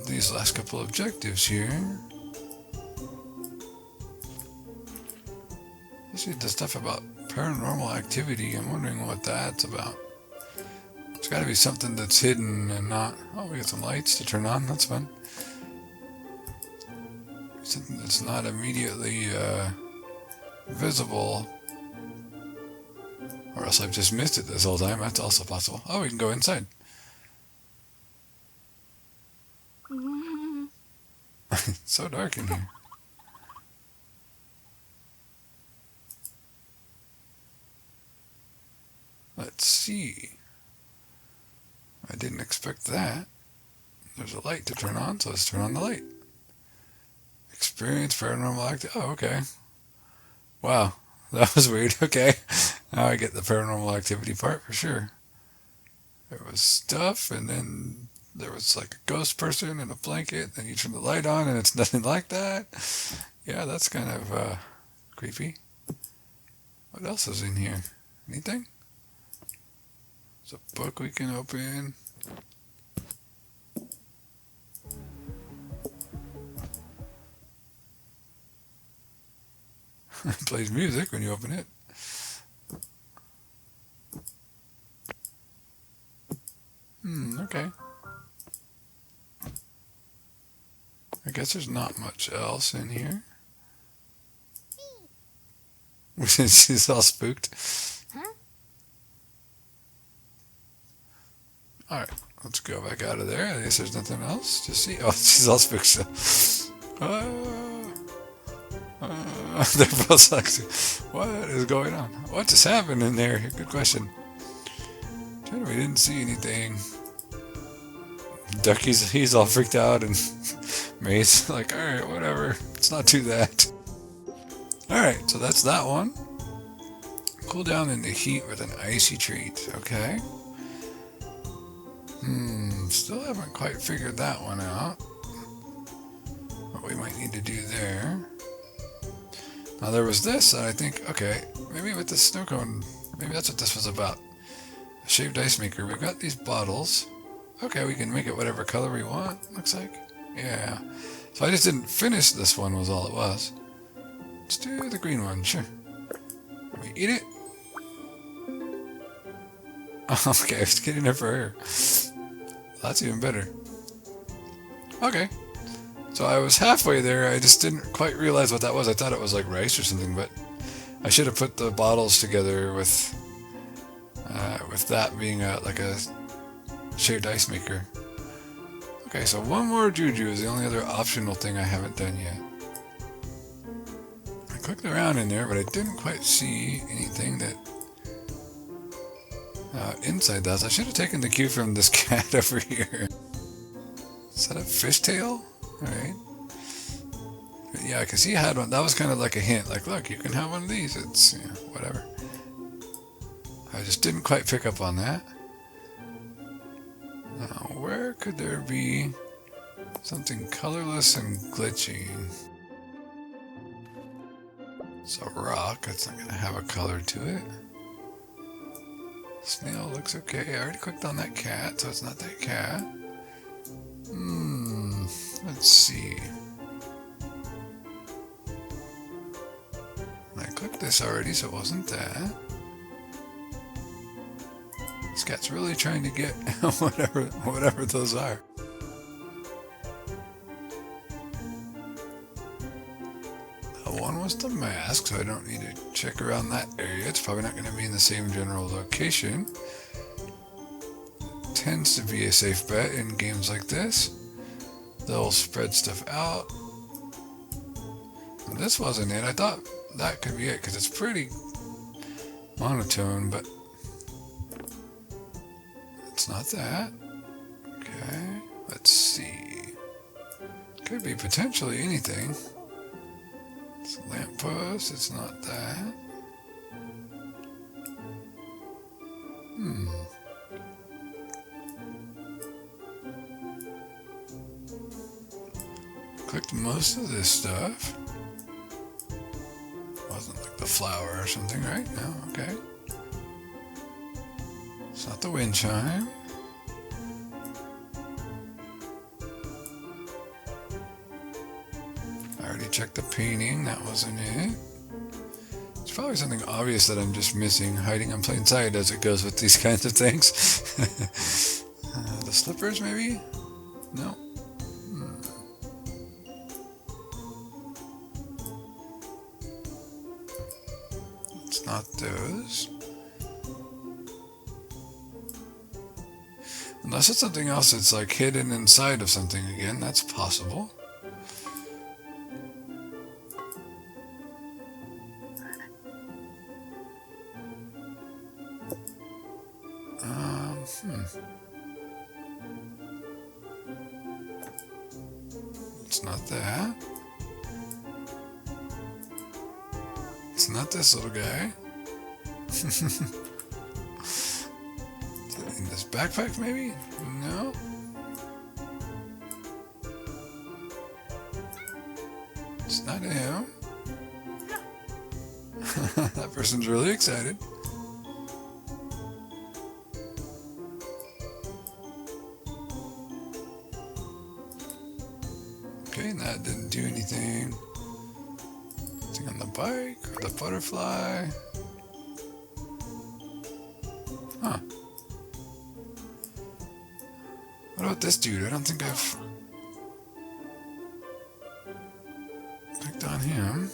these last couple objectives here. Especially the stuff about paranormal activity. I'm wondering what that's about. It's got to be something that's hidden and not... Oh, we got some lights to turn on. That's fun. Something that's not immediately visible. Or else I've just missed it this whole time. That's also possible. Oh, we can go inside. It's so dark in here. Let's see. I didn't expect that. There's a light to turn on, so let's turn on the light. Experience paranormal activity. Oh, okay. Wow, that was weird. Okay, now I get the paranormal activity part for sure. There was stuff, and then there was like a ghost person in a blanket. Then you turn the light on, and it's nothing like that. Yeah, that's kind of creepy. What else is in here? Anything? There's a book we can open. It plays music when you open it. Okay. I guess there's not much else in here. She's all spooked. Huh? Alright, let's go back out of there. I guess there's nothing else to see. Oh, she's all spooked still. They're both like, what is going on? What just happened in there? Good question. We didn't see anything. Ducky's, he's all freaked out, and May's like, alright, whatever. Let's not do that. Alright, so that's that one. Cool down in the heat with an icy treat, okay? Still haven't quite figured that one out. What we might need to do there. Now there was this, and I think, okay, maybe with the snow cone, maybe that's what this was about. A shaved ice maker. We've got these bottles. Okay, we can make it whatever color we want, looks like. Yeah. So I just didn't finish this one was all it was. Let's do the green one, sure. Can we eat it? Okay, I was getting it for her. That's even better. Okay. So I was halfway there, I just didn't quite realize what that was. I thought it was like rice or something, but I should have put the bottles together with that being like a shaved ice maker. Okay, so one more juju is the only other optional thing I haven't done yet. I clicked around in there, but I didn't quite see anything that inside that. I should have taken the cue from this cat over here. Is that a fishtail? Alright. Yeah, because he had one. That was kind of like a hint. Like, look, you can have one of these. It's, you know, whatever. I just didn't quite pick up on that. Now, where could there be something colorless and glitchy? It's a rock. It's not going to have a color to it. Snail looks okay. I already clicked on that cat, so it's not that cat. Let's see. I clicked this already, so it wasn't that. This cat's really trying to get whatever those are. one was the mask, so I don't need to check around that area. It's probably not going to be in the same general location. Tends to be a safe bet in games like this. They'll spread stuff out. And this wasn't it. I thought that could be it because it's pretty monotone, but it's not that. Okay, let's see. Could be potentially anything. It's a lamppost. It's not that. Clicked most of this stuff. Wasn't like the flower or something, right? No, okay. It's not the wind chime. I already checked the painting. That wasn't it. It's probably something obvious that I'm just missing, hiding in plain sight as it goes with these kinds of things. The slippers, maybe? No. It's not those. Unless it's something else that's like hidden inside of something again, that's possible. It's not that. It's not this little guy. In this backpack, maybe? No. It's not him. That person's really excited. Okay, and that didn't do anything. Anything on the bike or the butterfly? Huh. What about this dude? I don't think I've clicked on him.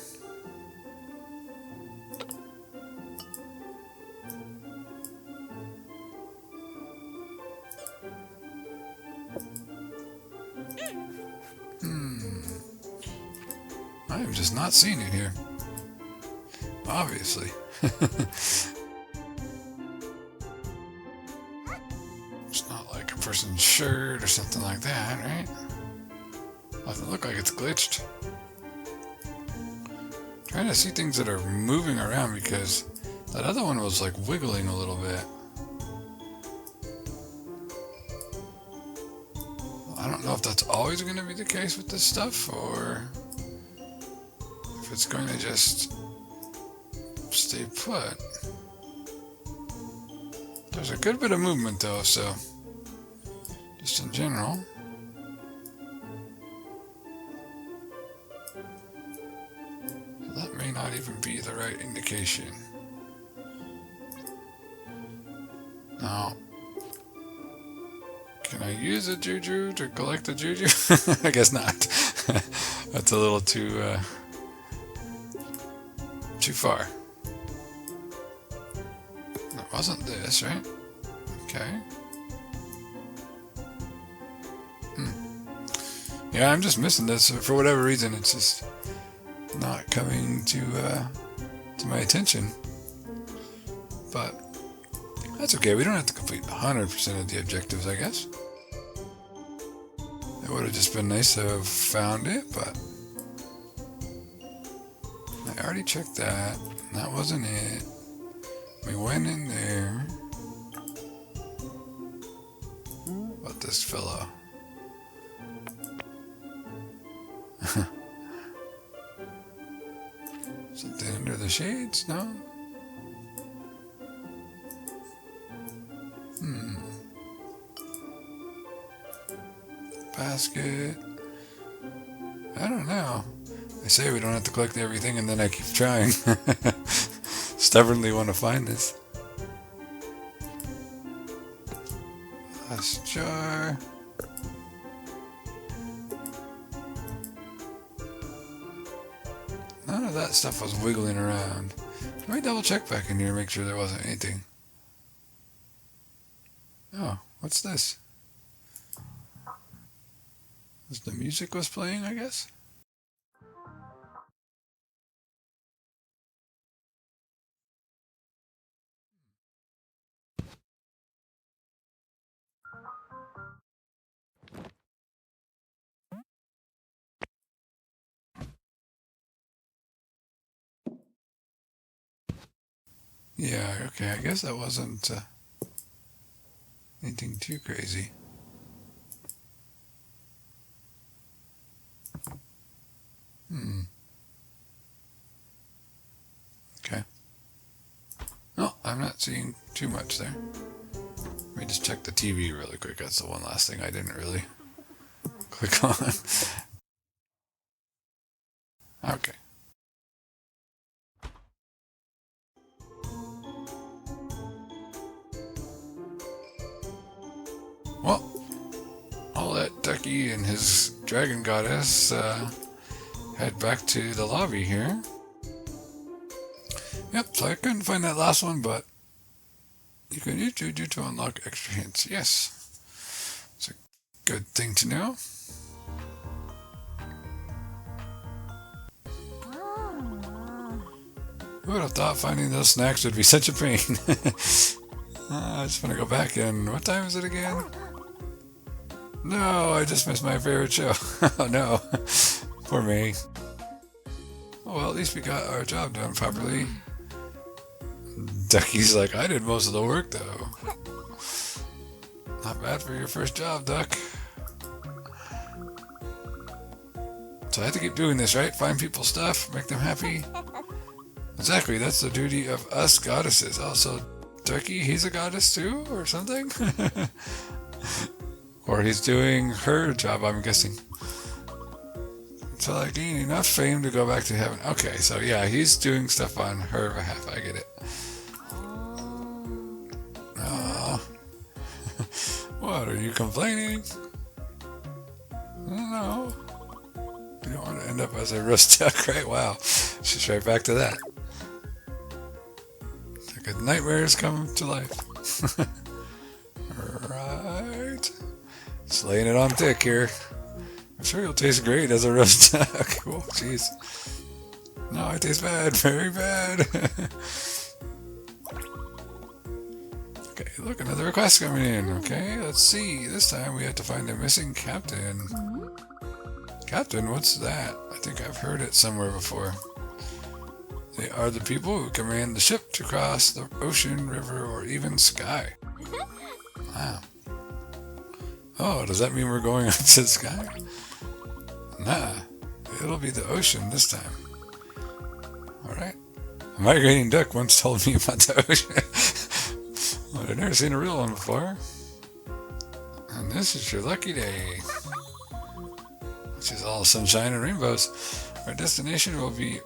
I am just not seeing it here. Obviously. It's not like a person's shirt or something like that, right? Doesn't look like it's glitched. Trying to see things that are moving around because that other one was like wiggling a little bit. I don't know if that's always going to be the case with this stuff or if it's going to just stay put. There's a good bit of movement though, so just in general. That may not even be the right indication. Now, can I use a juju to collect the juju? I guess not. That's a little too far. It wasn't this, right? Okay. Yeah, I'm just missing this for whatever reason. It's just not coming to my attention. But that's okay. We don't have to complete 100% of the objectives, I guess. It would have just been nice to have found it, but I already checked that. That wasn't it. We went in there. What about this fellow? Something under the shades? No? Basket. I don't know. I say we don't have to collect everything and then I keep trying. Stubbornly want to find this. Last jar. None of of that stuff was wiggling around. Let me double check back in here and make sure there wasn't anything. Oh, what's this? The music was playing, I guess? Yeah, okay, I guess that wasn't anything too crazy. Okay. No, I'm not seeing too much there. Let me just check the TV really quick. That's the one last thing I didn't really click on. Okay. Well, I'll let Ducky and his dragon goddess head back to the lobby here. Yep, so I couldn't find that last one, but you can use Juju to unlock extra hints. Yes. It's a good thing to know. Who would have thought finding those snacks would be such a pain? I just want to go back in. What time is it again? No, I just missed my favorite show. Oh no. Poor me. Oh well, at least we got our job done properly. Ducky's like, I did most of the work though. Not bad for your first job, Duck. So I have to keep doing this, right? Find people stuff, make them happy. Exactly, that's the duty of us goddesses. Also, Ducky, he's a goddess too, or something? Or he's doing her job, I'm guessing. Until I gain enough fame to go back to heaven. Okay, so yeah, he's doing stuff on her behalf. I get it. Oh. What, are you complaining? No. You don't want to end up as a roast duck, right? Wow. She's right back to that. Like nightmares come to life. Right. Just laying it on thick here. I'm sure you'll taste great as a roast duck. Oh, jeez. No, I taste bad. Very bad. Okay, look, another request coming in. Okay, let's see. This time we have to find a missing captain. Captain, what's that? I think I've heard it somewhere before. They are the people who command the ship to cross the ocean, river, or even sky. Wow. Oh, does that mean we're going up to the sky? Nah, it'll be the ocean this time. Alright. A migrating duck once told me about the ocean. Well, I've never seen a real one before. And this is your lucky day. Which is all sunshine and rainbows. Our destination will be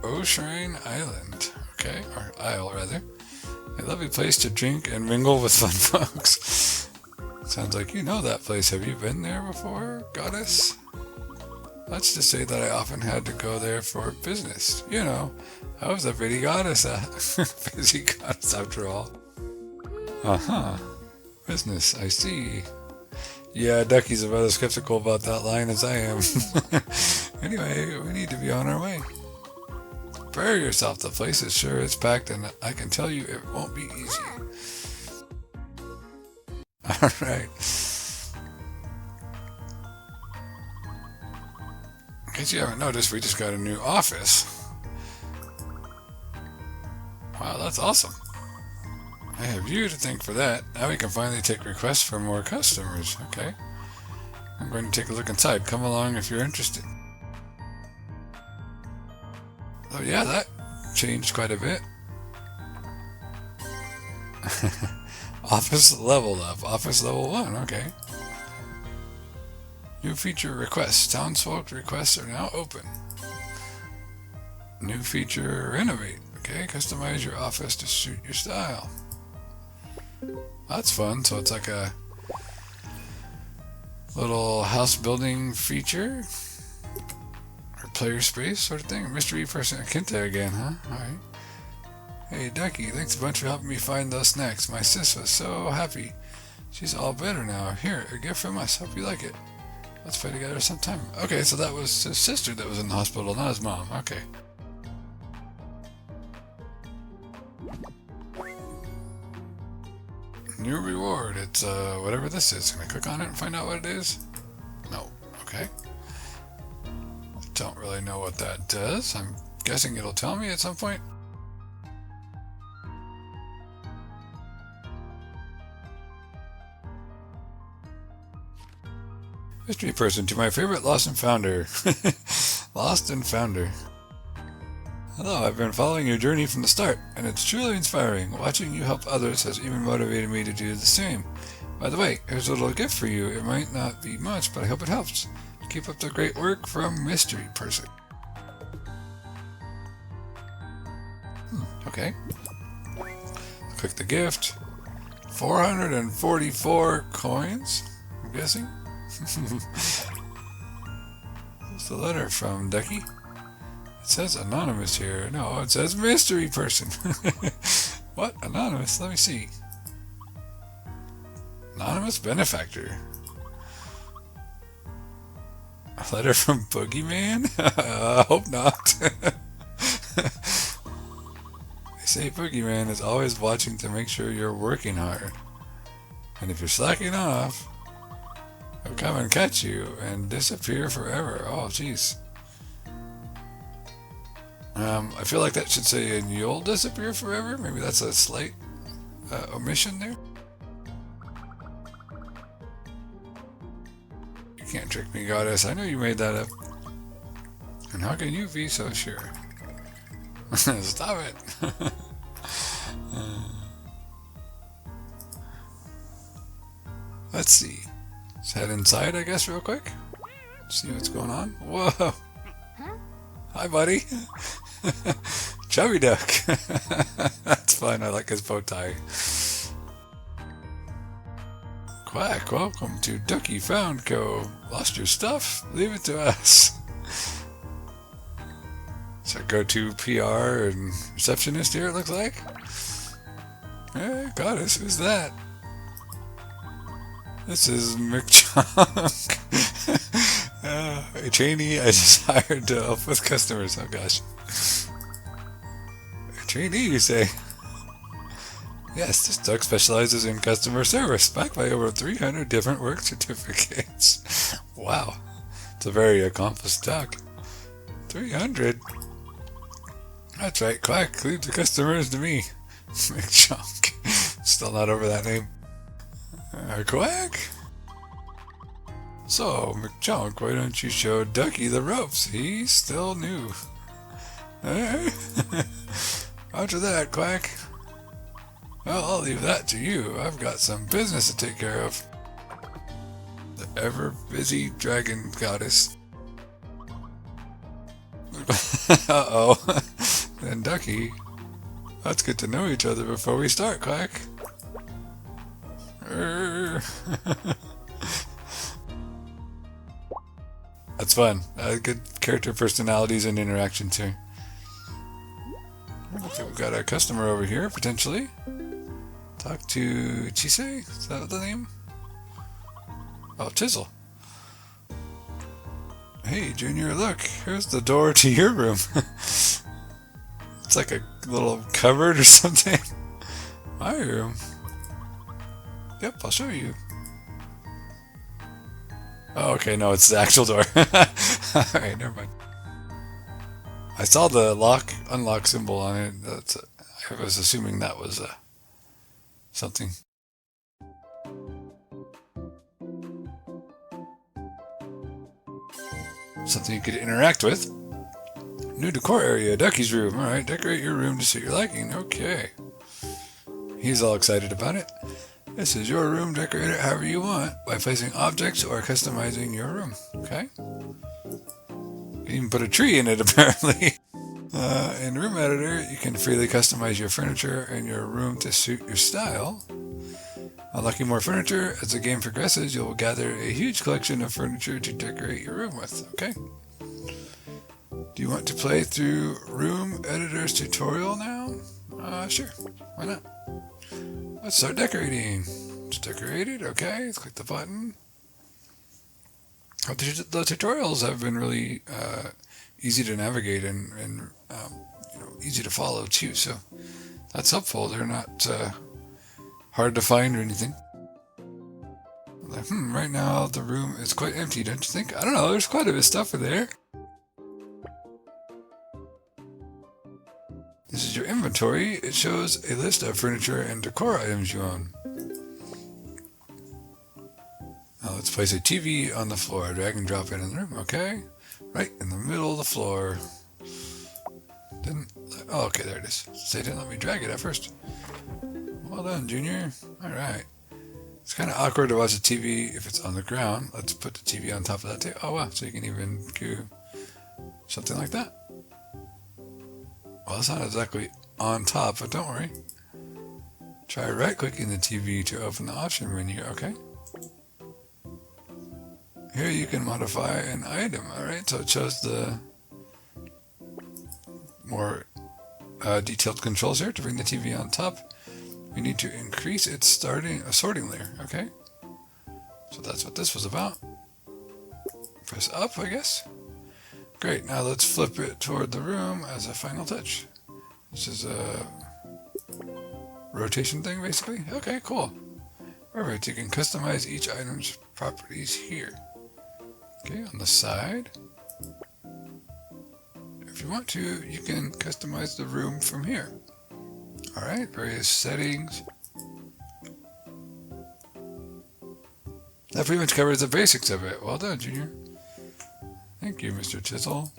Oshrine Island. Okay, or Isle rather. A lovely place to drink and mingle with fun folks. Sounds like you know that place. Have you been there before, goddess? Let's just say that I often had to go there for business. You know, I was a busy goddess. Busy goddess after all. Uh-huh. Business, I see. Yeah, Ducky's about as skeptical about that line as I am. Anyway, we need to be on our way. Prepare yourself. The place is sure it's packed, and I can tell you it won't be easy. Alright. In case you haven't noticed, we just got a new office. Wow, that's awesome. I have you to thank for that. Now we can finally take requests for more customers. Okay. I'm going to take a look inside. Come along if you're interested. Oh yeah, that changed quite a bit. Office level up. Office level 1. Okay. New feature requests. Townsfolk requests are now open. New feature renovate. Okay. Customize your office to suit your style. That's fun. So it's like a little house building feature. Or player space sort of thing. Mystery person Kinta again, huh? Alright. Hey, Ducky, thanks a bunch for helping me find those snacks. My sis was so happy. She's all better now. Here, a gift from us. Hope you like it. Let's play together sometime. Okay, so that was his sister that was in the hospital, not his mom. Okay. New reward. It's whatever this is. Can I click on it and find out what it is? No. Okay. Don't really know what that does. I'm guessing it'll tell me at some point. Mystery person to my favorite lost and founder. Lost and founder. Hello, I've been following your journey from the start, and it's truly inspiring. Watching you help others has even motivated me to do the same. By the way, here's a little gift for you. It might not be much, but I hope it helps. Keep up the great work from Mystery Person. Okay. Click the gift. 444 coins, I'm guessing. What's the letter from, Ducky? It says anonymous here. No, it says mystery person. What? Anonymous? Let me see. Anonymous benefactor. A letter from Boogeyman? I hope not. They say Boogeyman is always watching to make sure you're working hard. And if you're slacking off, he'll come and catch you and disappear forever. Oh, jeez. I feel like that should say, and you'll disappear forever. Maybe that's a slight omission there. You can't trick me, goddess. I know you made that up. And how can you be so sure? Stop it. Let's see. Let's head inside, I guess, real quick. See what's going on. Whoa. Hi, buddy. Chubby Duck. That's fun. I like his bow tie. Quack, welcome to Ducky Found Co. Lost your stuff? Leave it to us. So go-to PR and receptionist here, it looks like. Hey, goddess, who's that? This is McChunk. A trainee I just hired to help with customers. Oh gosh. A trainee, you say? Yes, this duck specializes in customer service, backed by over 300 different work certificates. Wow. It's a very accomplished duck. 300? That's right, Quack. Leave the customers to me. McChunk. Still not over that name. Quack? So, McChunk, why don't you show Ducky the ropes? He's still new. Hey? After that, Quack. Well, I'll leave that to you. I've got some business to take care of. The ever-busy dragon goddess. Uh-oh. Then Ducky, let's get to know each other before we start, Quack. That's fun. Good character personalities and interactions here. Looks like we've got a customer over here, potentially. Talk to Chise? Is that the name? Oh, Chisel. Hey, Junior, look. Here's the door to your room. It's like a little cupboard or something. My room? Yep, I'll show you. Oh, okay, no, it's the actual door. Alright, never mind. I saw the unlock symbol on it. I was assuming that was something. Something you could interact with. New decor area, Ducky's room. Alright, decorate your room to suit your liking. Okay. He's all excited about it. This is your room, decorate it however you want by placing objects or customizing your room. Okay? You can even put a tree in it, apparently. In Room Editor, you can freely customize your furniture and your room to suit your style. Unlocking more furniture, as the game progresses, you'll gather a huge collection of furniture to decorate your room with. Okay? Do you want to play through Room Editor's tutorial now? Sure. Why not? Let's start decorating. It's decorated. Okay, let's click the button. The tutorials have been really easy to navigate and easy to follow too. So that's helpful. They're not hard to find or anything. Right now the room is quite empty, don't you think? I don't know. There's quite a bit of stuff in there. This is your inventory. It shows a list of furniture and decor items you own. Now let's place a TV on the floor. Drag and drop it in the room. Okay. Right in the middle of the floor. Okay, there it is. They didn't let me drag it at first. Well done, Junior. Alright. It's kind of awkward to watch a TV if it's on the ground. Let's put the TV on top of that table. Oh wow, so you can even do something like that. Well, it's not exactly on top, but don't worry. Try right-clicking the TV to open the option menu, okay? Here you can modify an item, alright? So it shows the more detailed controls here. To bring the TV on top, we need to increase its sorting layer, okay? So that's what this was about. Press up, I guess. Great, now let's flip it toward the room as a final touch. This is a rotation thing, basically. Okay, cool. Perfect, you can customize each item's properties here. Okay, on the side. If you want to, you can customize the room from here. Alright, various settings. That pretty much covers the basics of it. Well done, Junior. Thank you, Mr. Chisel.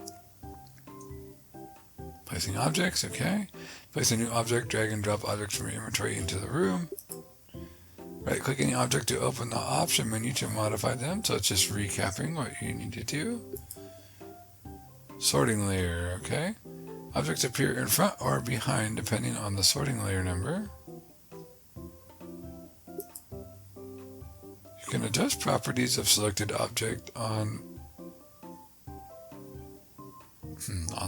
Placing objects, okay. Place a new object, drag and drop objects from your inventory into the room. Right-click any object to open the option menu to modify them. So it's just recapping what you need to do. Sorting layer, okay. Objects appear in front or behind depending on the sorting layer number. You can adjust properties of selected object on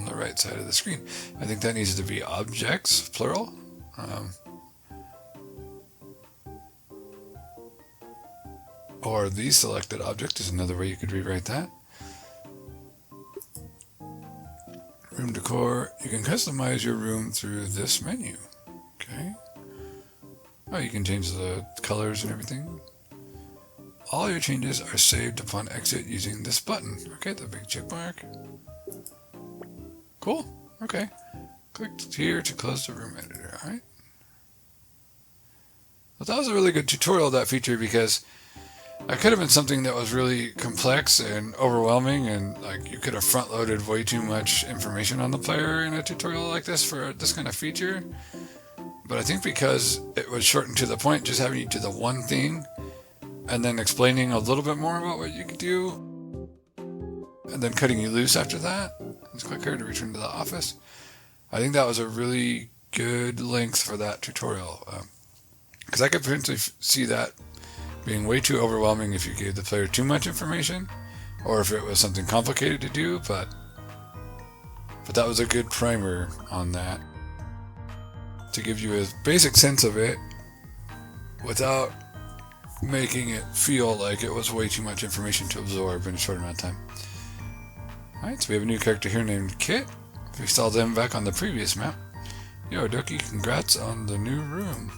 the right side of the screen. I think that needs to be objects, plural. Or the selected object is another way you could rewrite that. Room decor. You can customize your room through this menu. Okay. Oh, you can change the colors and everything. All your changes are saved upon exit using this button. Okay, the big check mark. Cool. Okay. Click here to close the room editor. Alright. Well, that was a really good tutorial, that feature, because that could have been something that was really complex and overwhelming, and like you could have front-loaded way too much information on the player in a tutorial like this for this kind of feature. But I think because it was shortened to the point, just having you do the one thing and then explaining a little bit more about what you could do and then cutting you loose after that, let's click here to return to the office. I think that was a really good length for that tutorial, because I could potentially see that being way too overwhelming if you gave the player too much information, or if it was something complicated to do, but that was a good primer on that to give you a basic sense of it without making it feel like it was way too much information to absorb in a short amount of time. Alright, so we have a new character here named Kit. We saw them back on the previous map. Yo, Doki, congrats on the new room.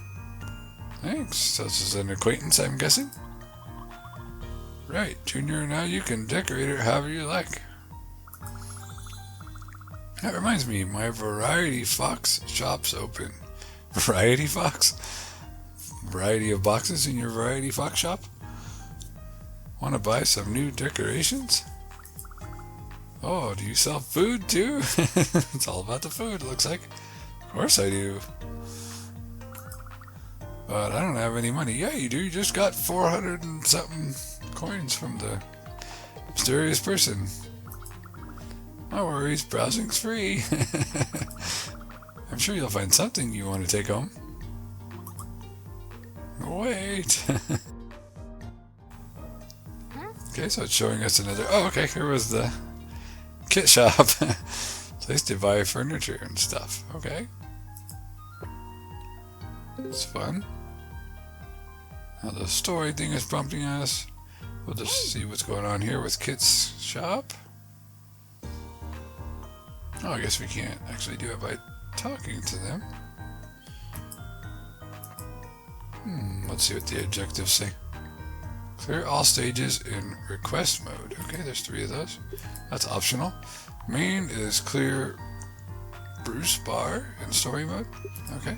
Thanks. So this is an acquaintance, I'm guessing? Right, Junior, now you can decorate it however you like. That reminds me, my Variety Fox shop's open. Variety Fox? Variety of boxes in your Variety Fox shop? Want to buy some new decorations? Oh, do you sell food too? It's all about the food, it looks like. Of course I do. But I don't have any money. Yeah, you do. You just got 400 and something coins from the mysterious person. No worries, browsing's free. I'm sure you'll find something you want to take home. Wait. Okay, so it's showing us another... Oh, okay, here was the kit shop. Place to buy furniture and stuff. Okay. It's fun. Now the story thing is prompting us. We'll just see what's going on here with Kit's shop. Oh, I guess we can't actually do it by talking to them. Let's see what the objectives say. Clear all stages in request mode. Okay, there's 3 of those. That's optional. Main is clear Bruce bar in story mode. Okay.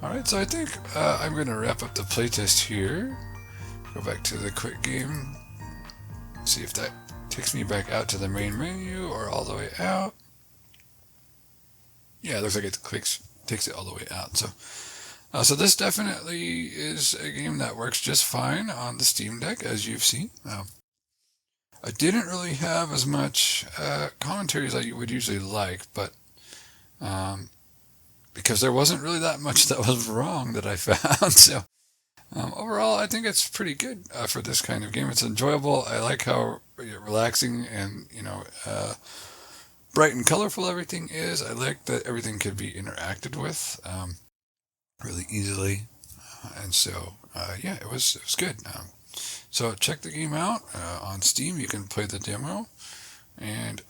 Alright, so I think I'm going to wrap up the playtest here. Go back to the quick game. See if that takes me back out to the main menu or all the way out. Yeah, it looks like it takes it all the way out. So this definitely is a game that works just fine on the Steam Deck, as you've seen. I didn't really have as much commentary as I would usually like, but because there wasn't really that much that was wrong that I found. So overall, I think it's pretty good for this kind of game. It's enjoyable. I like how relaxing and bright and colorful everything is. I like that everything could be interacted with really easily, and so yeah, it was good. So check the game out on Steam. You can play the demo. And,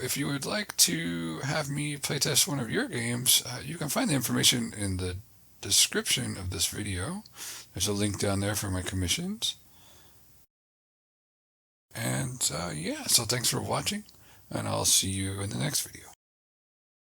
if you would like to have me playtest one of your games, you can find the information in the description of this video. There's a link down there for my commissions. And, yeah, so thanks for watching, and I'll see you in the next video.